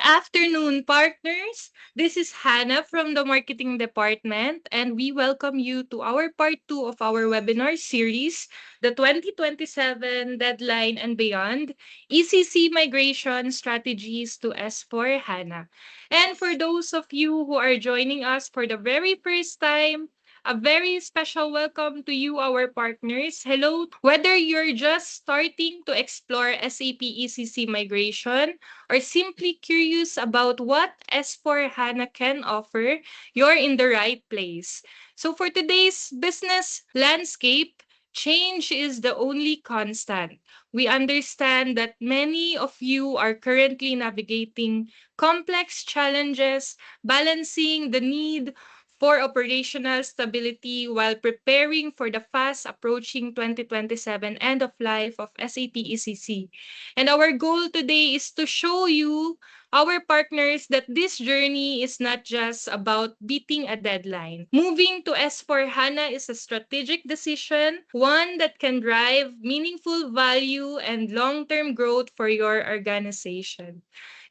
afternoon, partners. This is Hannah from the marketing department, and we welcome you to our part 2 of our webinar series, the 2027 Deadline and Beyond ECC Migration Strategies to S4 HANA. And for those of you who are joining us for the very first time, a very special welcome to you, our partners. Hello. Whether you're just starting to explore SAP ECC migration or simply curious about what S4 HANA can offer, you're in the right place. So for today's business landscape, change is the only constant. We understand that many of you are currently navigating complex challenges, balancing the need for operational stability while preparing for the fast approaching 2027 end of life of SAP ECC. And our goal today is to show you, our partners, that this journey is not just about beating a deadline. Moving to S4 HANA is a strategic decision, one that can drive meaningful value and long-term growth for your organization.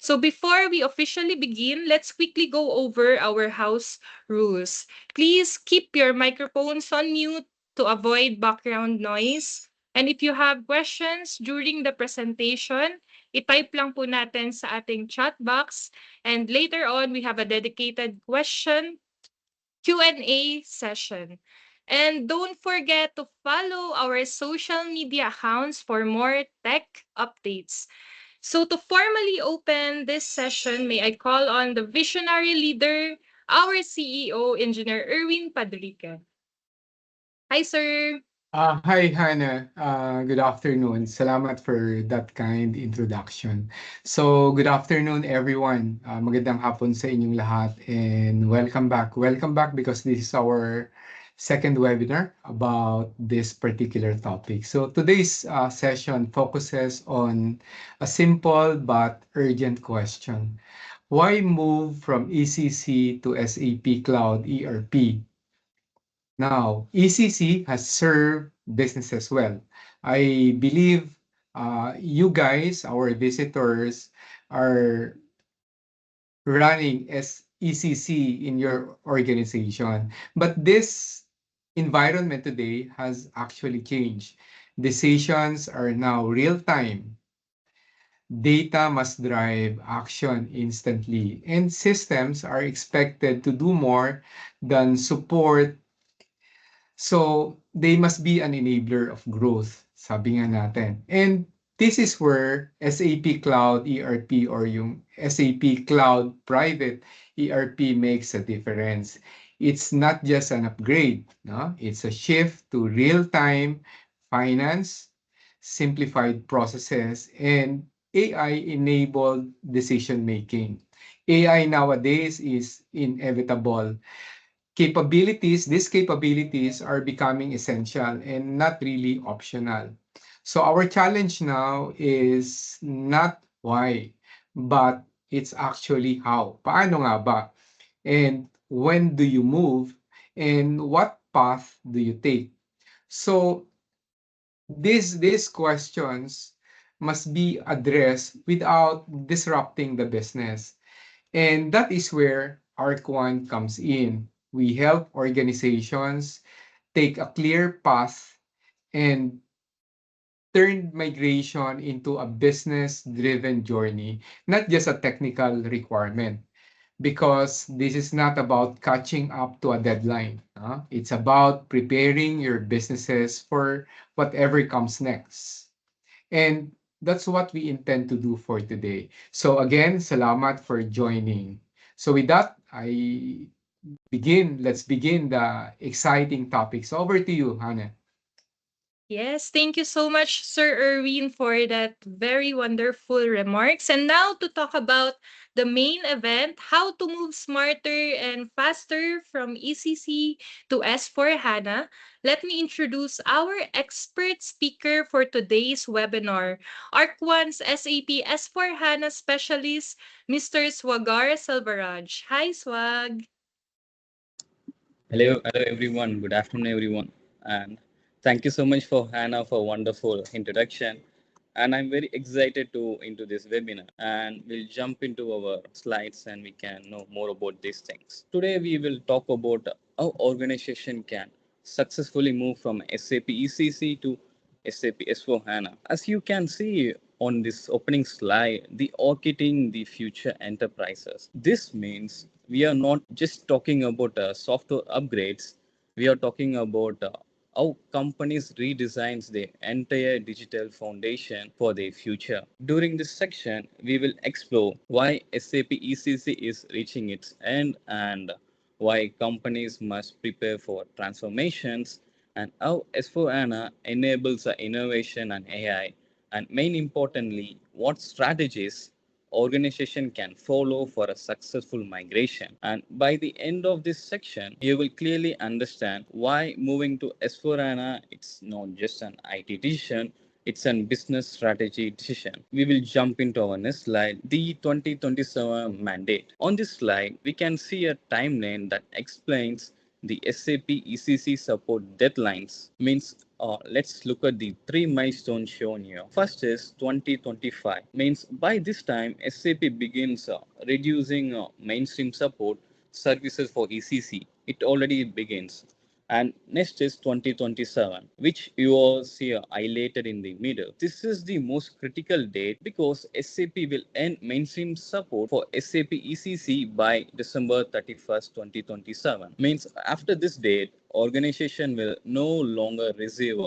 So before we officially begin, let's quickly go over our house rules. Please keep your microphones on mute to avoid background noise. And if you have questions during the presentation, itype lang po natin sa ating chat box. And later on, we have a dedicated question Q&A session. And don't forget to follow our social media accounts for more tech updates. So to formally open this session, may I call on the visionary leader, our CEO, Engineer Erwin Padrique. Hi, sir. Hi, Hannah. Good afternoon. Salamat for that kind introduction. So, good afternoon, everyone. Magandang hapon sa inyong lahat and welcome back. Welcome back because this is our second webinar about this particular topic. So, today's session focuses on a simple but urgent question. Why move from ECC to SAP Cloud ERP? Now, ECC has served businesses well. I believe you guys, our visitors, are running as ECC in your organization. But this environment today has actually changed. Decisions are now real time. Data must drive action instantly, and systems are expected to do more than support. So, they must be an enabler of growth, sabi nga natin. And this is where SAP Cloud ERP or yung SAP Cloud Private ERP makes a difference. It's not just an upgrade, no? It's a shift to real-time finance, simplified processes, and AI-enabled decision-making. AI nowadays is inevitable. These capabilities are becoming essential and not really optional. So our challenge now is not why, but it's actually how. Paano nga ba? And when do you move? And what path do you take? So these questions must be addressed without disrupting the business. And that is where ARC1 comes in. We help organizations take a clear path and turn migration into a business-driven journey, not just a technical requirement. Because this is not about catching up to a deadline. It's about preparing your businesses for whatever comes next. And that's what we intend to do for today. So again, salamat for joining. So with that, let's begin the exciting topics. Over to you, Hannah. Yes, thank you so much, Sir Erwin, for that very wonderful remarks. And now to talk about the main event, how to move smarter and faster from ECC to S4 HANA. Let me introduce our expert speaker for today's webinar, ARC1's SAP S4 HANA specialist, Mr. Swagar Selvaraj. Hi, Swag. Hello everyone. Good afternoon, everyone. And thank you so much for Hannah for a wonderful introduction. and I'm very excited to into this webinar, and we'll jump into our slides and we can know more about these things. Today we will talk about how organization can successfully move from SAP ECC to SAP S/4HANA. As you can see on this opening slide, the orchestrating the future enterprises. This means we are not just talking about software upgrades. We are talking about how companies redesigns their entire digital foundation for their future. During this section, we will explore why SAP ECC is reaching its end and why companies must prepare for transformations and how S4HANA enables innovation and AI, and main importantly, what strategies organization can follow for a successful migration. And by the end of this section, you will clearly understand why moving to S4HANA, it's not just an IT decision, it's a business strategy decision. We will jump into our next slide, the 2027 mandate. On this slide, we can see a timeline that explains the SAP ECC support deadlines. Means let's look at the three milestones shown here. First is 2025. Means by this time, SAP begins reducing mainstream support services for ECC. It already begins. And next is 2027, which you all see highlighted in the middle. This is the most critical date because SAP will end mainstream support for SAP ECC by December 31st, 2027. Means after this date, organization will no longer receive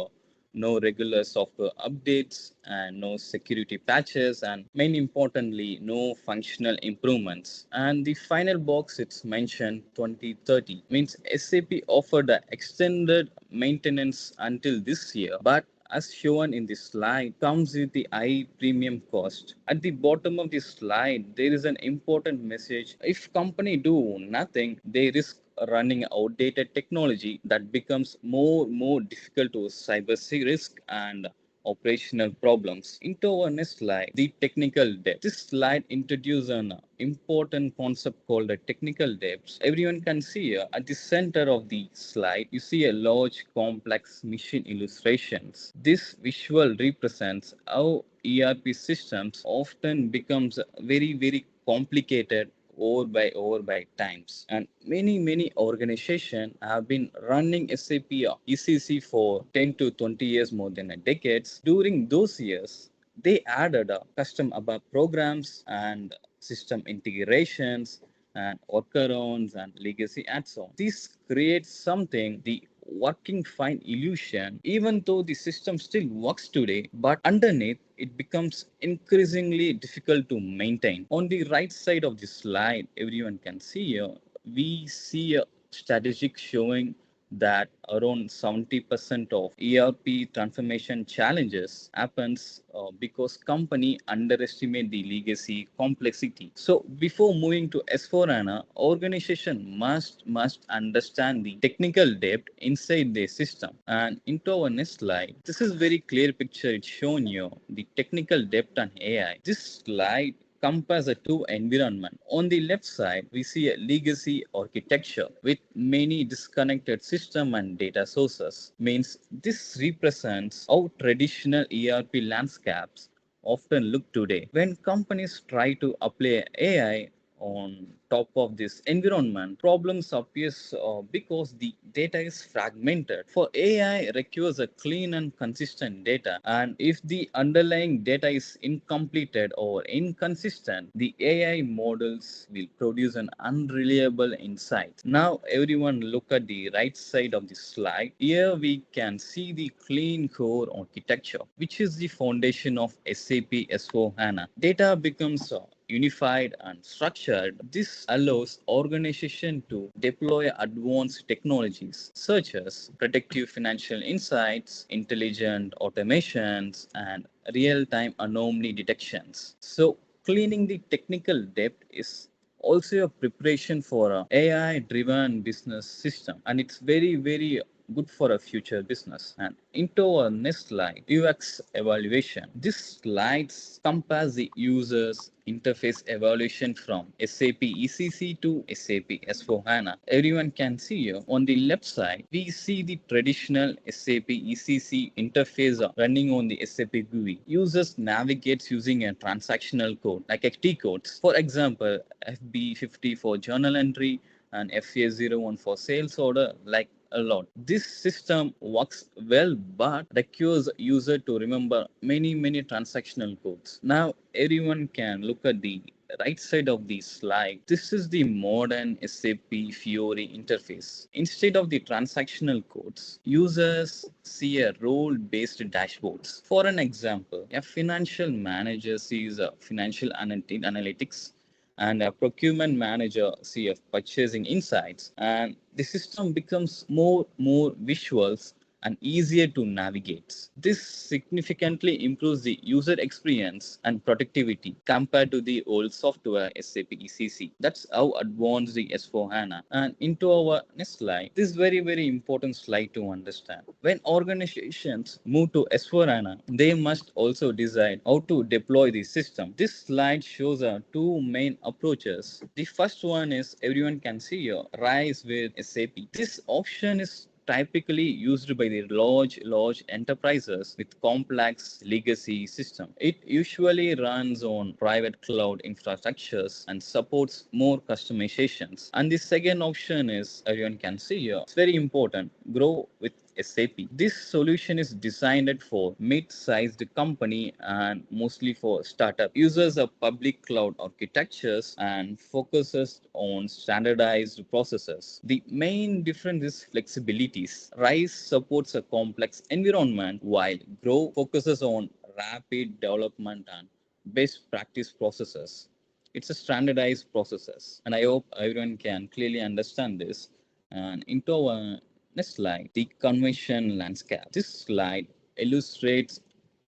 no regular software updates and no security patches, and main importantly no functional improvements. And the final box, it's mentioned 2030, means SAP offered an extended maintenance until this year, but as shown in this slide comes with the high premium cost. At the bottom of this slide there is an important message: if company do nothing, they risk running outdated technology that becomes more difficult to cyber risk and operational problems. Into our next slide, the technical depth. This slide introduces an important concept called a technical depth. Everyone can see here at the center of the slide, you see a large complex machine illustrations. This visual represents how ERP systems often becomes very complicated over by times, and many organizations have been running SAP ECC for 10 to 20 years, more than a decades. During those years they added custom ABAP programs and system integrations and workarounds and legacy add-ons. This creates something the working fine illusion, even though the system still works today, but underneath it becomes increasingly difficult to maintain. On the right side of the slide, everyone can see here, we see a statistic showing that around 70% of ERP transformation challenges happens because company underestimate the legacy complexity. So before moving to S4HANA, organization must understand the technical depth inside their system. And into our next slide, this is very clear picture. It's shown you the technical depth and AI. This slide compares the two environment. On the left side, we see a legacy architecture with many disconnected system and data sources. Means this represents how traditional ERP landscapes often look today. When companies try to apply AI on top of this environment, problems appears because the data is fragmented. For AI requires a clean and consistent data, and if the underlying data is incompleted or inconsistent, the AI models will produce an unreliable insight. Now everyone look at the right side of the slide. Here we can see the clean core architecture, which is the foundation of SAP S/4HANA. Data becomes unified and structured. This allows organization to deploy advanced technologies such as predictive financial insights, intelligent automations, and real-time anomaly detections. So cleaning the technical debt is also a preparation for a AI driven business system, and it's very good for a future business. And into our next slide, UX evaluation. This slides compares the user's interface evaluation from SAP ECC to SAP S4HANA. Everyone can see here on the left side, we see the traditional SAP ECC interface running on the SAP GUI. Users navigates using a transactional code like a T codes. For example, FB50 for journal entry and FA01 for sales order, like a lot. This system works well but requires user to remember many transactional codes. Now everyone can look at the right side of the slide. This is the modern SAP Fiori interface. Instead of the transactional codes, users see a role-based dashboards. For an example, a financial manager sees a financial analytics and a procurement manager CF purchasing insights, and the system becomes more visuals and easier to navigate. This significantly improves the user experience and productivity compared to the old software SAP ECC. That's how advanced the S4HANA. And into our next slide, this is very important slide to understand. When organizations move to S4HANA, they must also decide how to deploy the system. This slide shows two main approaches. The first one is everyone can see here, Rise with SAP. This option is typically used by the large enterprises with complex legacy system. It usually runs on private cloud infrastructures and supports more customizations. And the second option is, everyone can see here, it's very important, grow with SAP. This solution is designed for mid-sized company and mostly for startup. Uses a public cloud architectures and focuses on standardized processes. The main difference is flexibilities. Rise supports a complex environment while Grow focuses on rapid development and best practice processes. It's a standardized processes, and I hope everyone can clearly understand this. And into our next slide, the convention landscape. This slide illustrates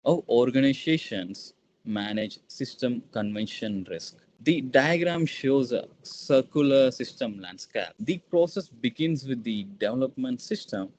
how organizations manage system convention risk. The diagram shows a circular system landscape. The process begins with the development system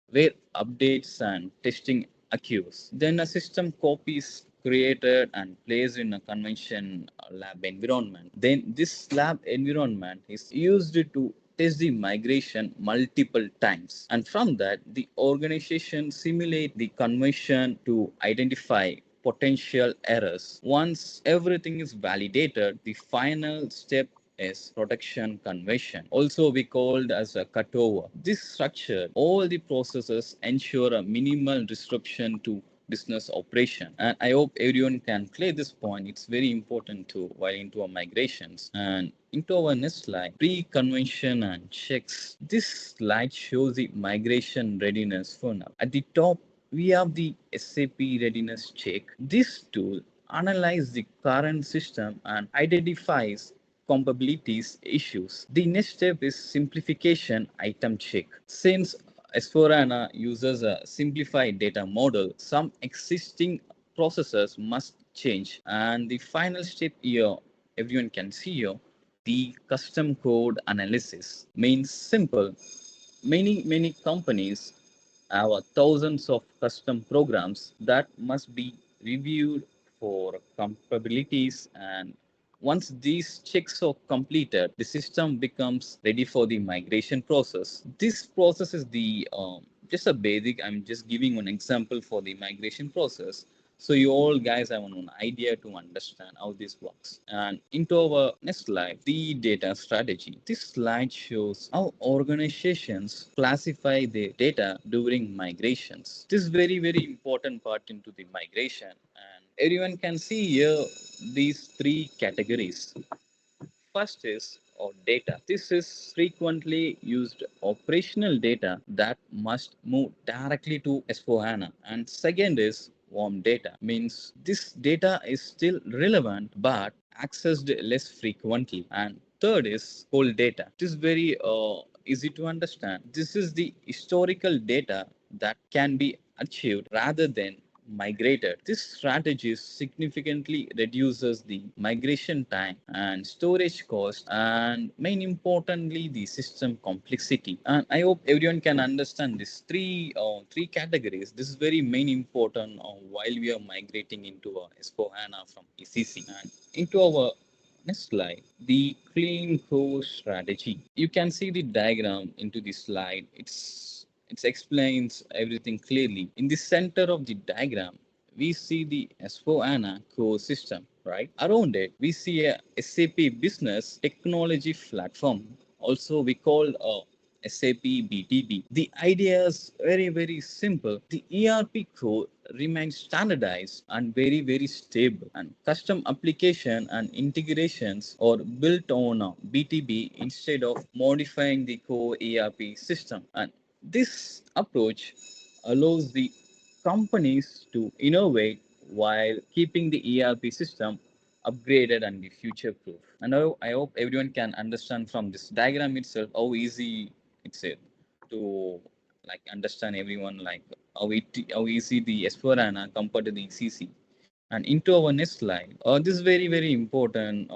where updates and testing occurs. Then a system copy is created and placed in a convention lab environment. Then this lab environment is used to test the migration multiple times. And from that, the organization simulate the convention to identify potential errors. Once everything is validated, the final step is production conversion, also we called as a cutover. This structure, all the processes ensure a minimal disruption to business operation. And I hope everyone can clear this point. It's very important to while into our migrations. And into our next slide, pre-convention and checks. This slide shows the migration readiness for now. At the top, we have the SAP readiness check. This tool analyzes the current system and identifies compatibilities issues. The next step is simplification item check. Since S4HANA uses a simplified data model, some existing processes must change. And the final step here, everyone can see here, the custom code analysis means simple. Many companies have thousands of custom programs that must be reviewed for compatibilities, and once these checks are completed, the system becomes ready for the migration process. This process is the just a basic. I'm just giving one example for the migration process. So you all guys have an idea to understand how this works. And into our next slide, the data strategy. This slide shows how organizations classify their data during migrations. This is very important part into the migration. And everyone can see here these three categories. First is or data. This is frequently used operational data that must move directly to S4HANA. And second is warm data, means this data is still relevant but accessed less frequently. And third is cold data. It is very easy to understand. This is the historical data that can be achieved rather than migrated. This strategy significantly reduces the migration time and storage cost, and main importantly, the system complexity. And I hope everyone can understand these three categories. This is very main important while we are migrating into S4 HANA from ECC and into our next slide, the clean core strategy. You can see the diagram into the slide. It explains everything clearly. In the center of the diagram, we see the S4HANA core system, right? Around it, we see a SAP Business Technology Platform, also we call a SAP BTP. The idea is very, very simple. The ERP core remains standardized and very, very stable. And custom application and integrations are built on BTP instead of modifying the core ERP system. And this approach allows the companies to innovate while keeping the ERP system upgraded and the future proof. And I hope everyone can understand from this diagram itself how easy it's to like understand everyone like how easy the S4HANA compared to the ECC. And into our next slide, this is very very important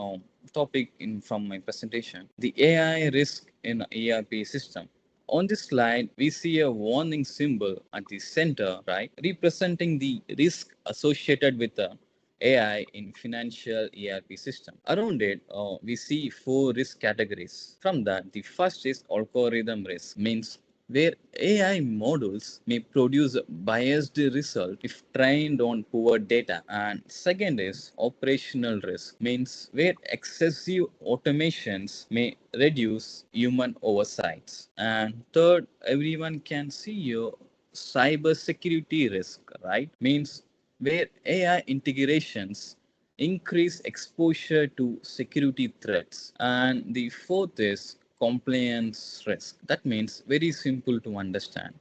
topic in from my presentation, the AI risk in ERP system. On this slide, we see a warning symbol at the center, right, representing the risk associated with the AI in financial ERP system. Around it, we see four risk categories. From that, the first is algorithm risk, means where AI models may produce a biased result if trained on poor data. And second is operational risk, means where excessive automations may reduce human oversights. And third, everyone can see your cyber security risk, right? Means where AI integrations increase exposure to security threats. And the fourth is compliance risk. That means very simple to understand,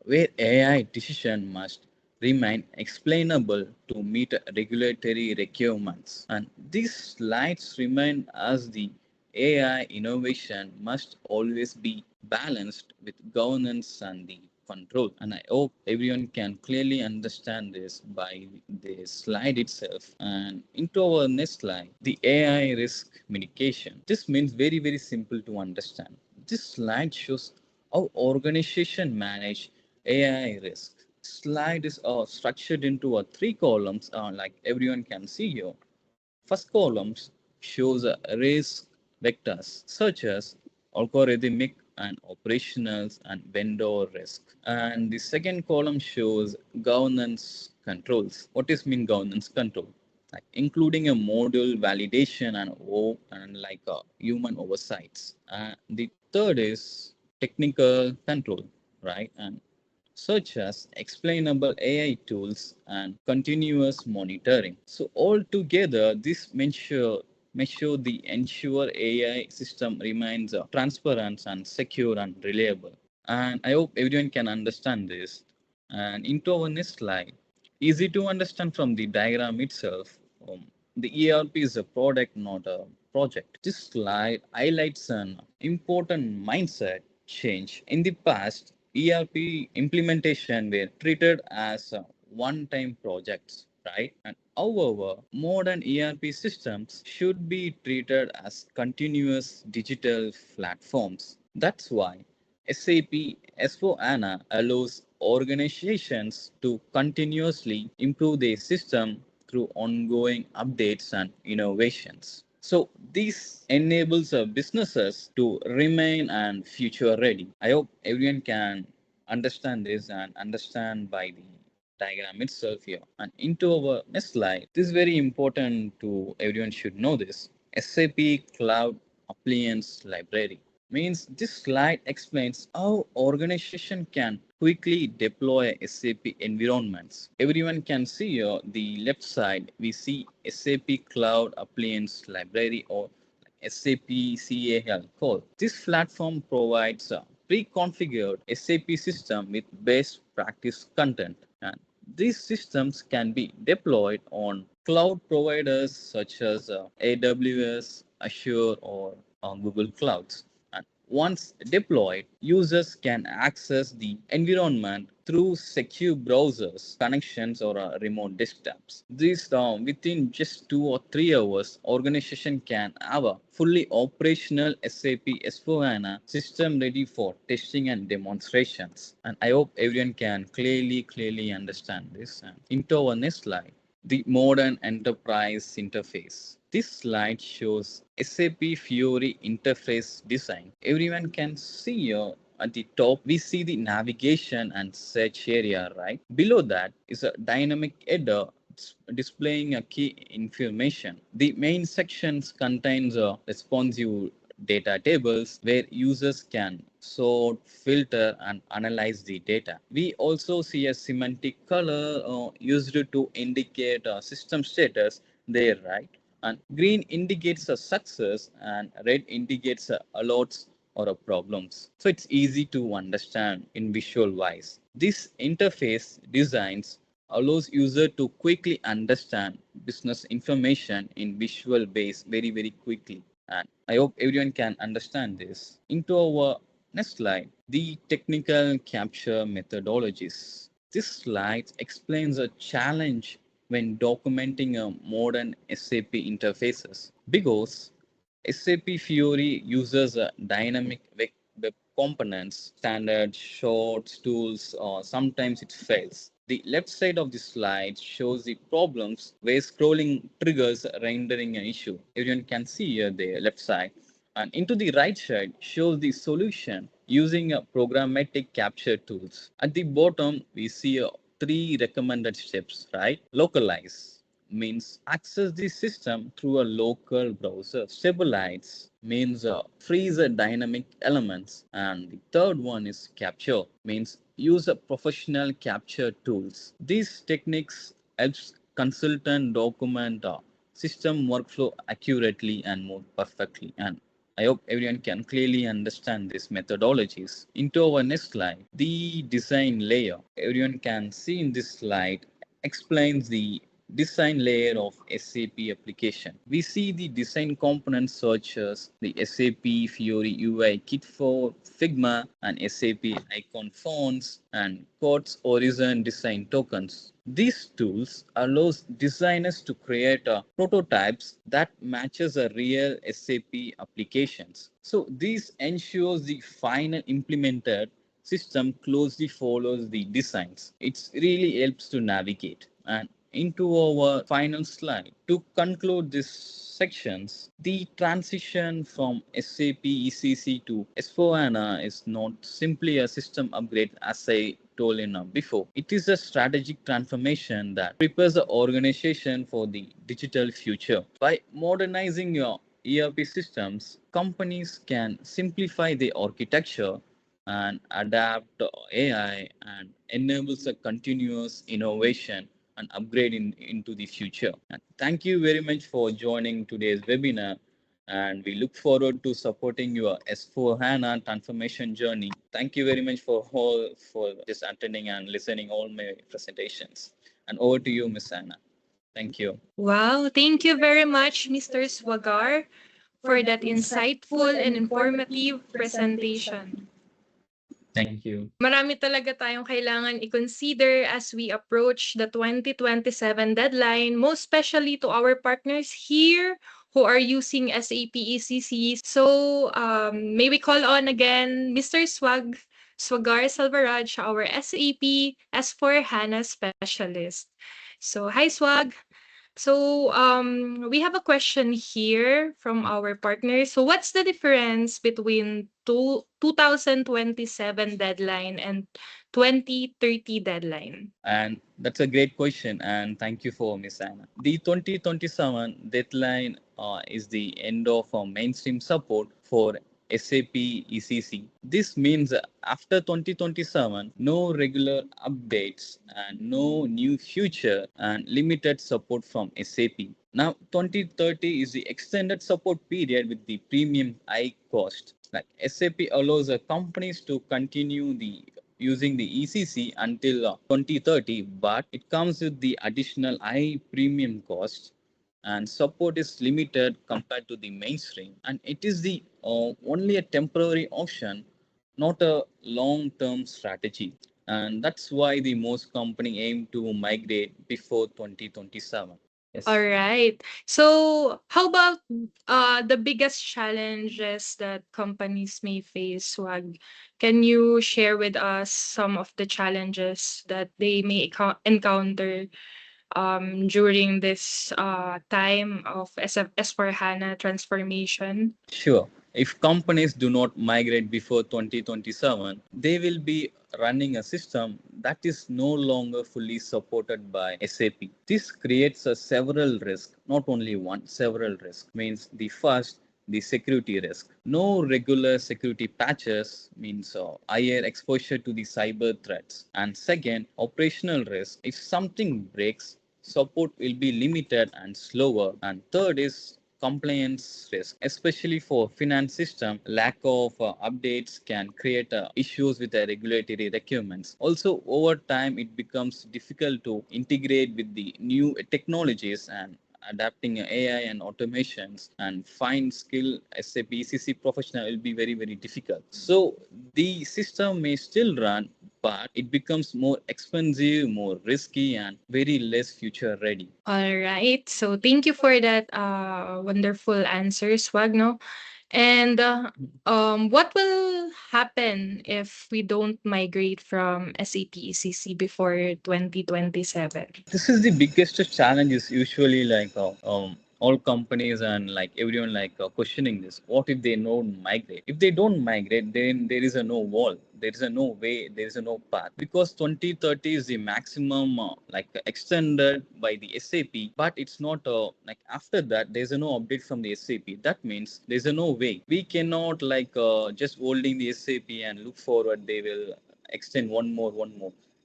where AI decision must remain explainable to meet regulatory requirements. And these slides remind us the AI innovation must always be balanced with governance and the control. And I hope everyone can clearly understand this by this slide itself. And into our next slide, the AI risk mitigation. This means very, very simple to understand. This slide shows how organization manage AI risk. Slide is structured into three columns, like everyone can see here. First columns shows risk vectors such as algorithmic and operationals and vendor risk. And the second column shows governance controls. What is mean governance control? Like including a module validation and like human oversights. The third is technical control, right? And such as explainable AI tools and continuous monitoring. So altogether, this measure the ensure AI system remains transparent and secure and reliable. And I hope everyone can understand this. And into our next slide, easy to understand from the diagram itself. The ERP is a product, not a project. This slide highlights an important mindset change. In the past, ERP implementation were treated as one-time projects, right? And however, modern ERP systems should be treated as continuous digital platforms. That's why SAP S4HANA allows organizations to continuously improve their system through ongoing updates and innovations. So this enables businesses to remain and future ready. I hope everyone can understand this and understand by the diagram itself here. And into our next slide, this is very important to everyone should know this. SAP Cloud Appliance Library means this slide explains how organization can quickly deploy SAP environments. Everyone can see here the left side, we see SAP Cloud Appliance Library or SAP CAL call. This platform provides a pre-configured SAP system with best practice content. And these systems can be deployed on cloud providers such as AWS, Azure, or Google Clouds. And Once deployed, users can access the environment through secure browsers, connections, or remote desktops. This within just 2 or 3 hours, organization can have a fully operational SAP S4HANA system ready for testing and demonstrations. And I hope everyone can clearly understand this. And into our next slide, the modern enterprise interface. This slide shows SAP Fiori interface design. Everyone can see here at the top, we see the navigation and search area, right? Below that is a dynamic header displaying a key information. The main sections contains a responsive data tables where users can sort, filter, and analyze the data. We also see a semantic color used to indicate system status there, right? And green indicates a success, and red indicates alerts or problems. So it's easy to understand in visual wise. This interface designs allows user to quickly understand business information in visual base very quickly. And I hope everyone can understand this. Into our next slide, the technical capture methodologies. This slide explains a challenge when documenting a modern SAP interfaces because SAP Fiori uses a dynamic web components, standard shorts, tools, or sometimes it fails. The left side of the slide shows the problems where scrolling triggers rendering an issue. Everyone can see here the left side. And into the right side shows the solution using a programmatic capture tools. At the bottom, we see three recommended steps, right? Localize means access the system through a local browser. Stabilize means freeze the dynamic elements. And the third one is capture means use a professional capture tools. These techniques helps consultant document system workflow accurately and more perfectly. And I hope everyone can clearly understand these methodologies. Into our next slide, the design layer. Everyone can see in this slide explains the design layer of SAP application. We see the design components such as the SAP Fiori UI Kit for Figma and SAP icon fonts and Quartz Horizon design tokens. These tools allows designers to create prototypes that matches a real SAP applications. So this ensures the final implemented system closely follows the designs. It really helps to navigate. And into our final slide. To conclude these sections, the transition from SAP ECC to S4HANA is not simply a system upgrade as I told in before. It is a strategic transformation that prepares the organization for the digital future. By modernizing your ERP systems, companies can simplify the architecture and adapt AI and enables a continuous innovation and upgrade into the future. And thank you very much for joining today's webinar. And we look forward to supporting your S4 HANA transformation journey. Thank you very much for just attending and listening all my presentations. And over to you, Miss Anna. Thank you. Wow, thank you very much, Mr. Swagar, for that insightful and informative presentation. Thank you. Marami talaga tayong kailangan i-consider as we approach the 2027 deadline, most especially to our partners here who are using SAP ECC. So, may we call on again Mr. Swagar Salvaraj, our SAP S4HANA specialist. So, hi Swag. So, we have a question here from our partners. So, what's the difference between 2027 deadline and 2030 deadline? And that's a great question. And thank you for Miss Anna. The 2027 deadline is the end of mainstream support for SAP ECC. This means after 2027, no regular updates and no new feature and limited support from SAP. Now, 2030 is the extended support period with the premium high cost. Like SAP allows companies to continue the using the ECC until 2030, but it comes with the additional high premium cost and support is limited compared to the mainstream, and it is the only a temporary option, not a long-term strategy. And that's why the most company aim to migrate before 2027. All Yes. right. So, how about the biggest challenges that companies may face, Swag? Can you share with us some of the challenges that they may encounter during this time of S4HANA transformation? Sure. If companies do not migrate before 2027, they will be running a system that is no longer fully supported by SAP. This creates a several risks, not only one, several risks. Means the first, the security risk. No regular security patches means higher exposure to the cyber threats. And second, operational risk. If something breaks, support will be limited and slower. And third is compliance risk, especially for finance system. Lack of updates can create issues with the regulatory requirements. Also, over time, it becomes difficult to integrate with the new technologies, and adapting AI and automations and find skill SAP ECC professional will be very, very difficult. So the system may still run, but it becomes more expensive, more risky, and very less future ready. All right. So, thank you for that wonderful answer, Swag. No? And what will happen if we don't migrate from SAP ECC before 2027? This is the biggest challenge is usually like all companies and like everyone like questioning this. What if they don't migrate? If they don't migrate, then there is a no wall, there is a no way, there is a no path, because 2030 is the maximum like extended by the SAP, but it's not like after that there's a no update from the SAP. That means there's a no way we cannot like just holding the SAP and look forward they will extend one more.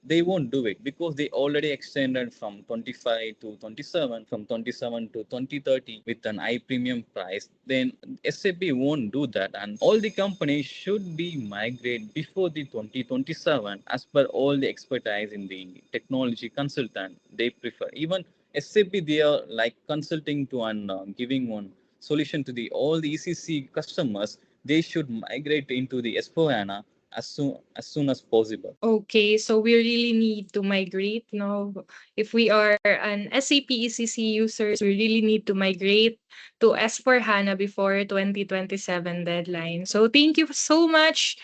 They won't do it because they already extended from 25 to 27, from 27 to 2030 with an high premium price. Then SAP won't do that, and all the companies should be migrate before the 2027 as per all the expertise in the technology consultant they prefer. Even SAP, they are like consulting to and giving one solution to the all the ECC customers. They should migrate into the S4HANA as soon as possible. Okay, so we really need to migrate, no? If we are an SAP ECC users, we really need to migrate to S4HANA before 2027 deadline. So thank you so much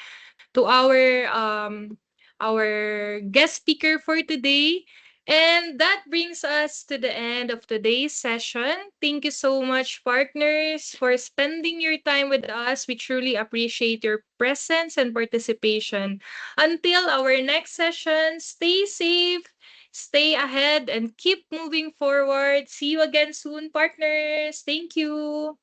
to our guest speaker for today. And that brings us to the end of today's session. Thank you so much, partners, for spending your time with us. We truly appreciate your presence and participation. Until our next session, stay safe, stay ahead, and keep moving forward. See you again soon, partners. Thank you.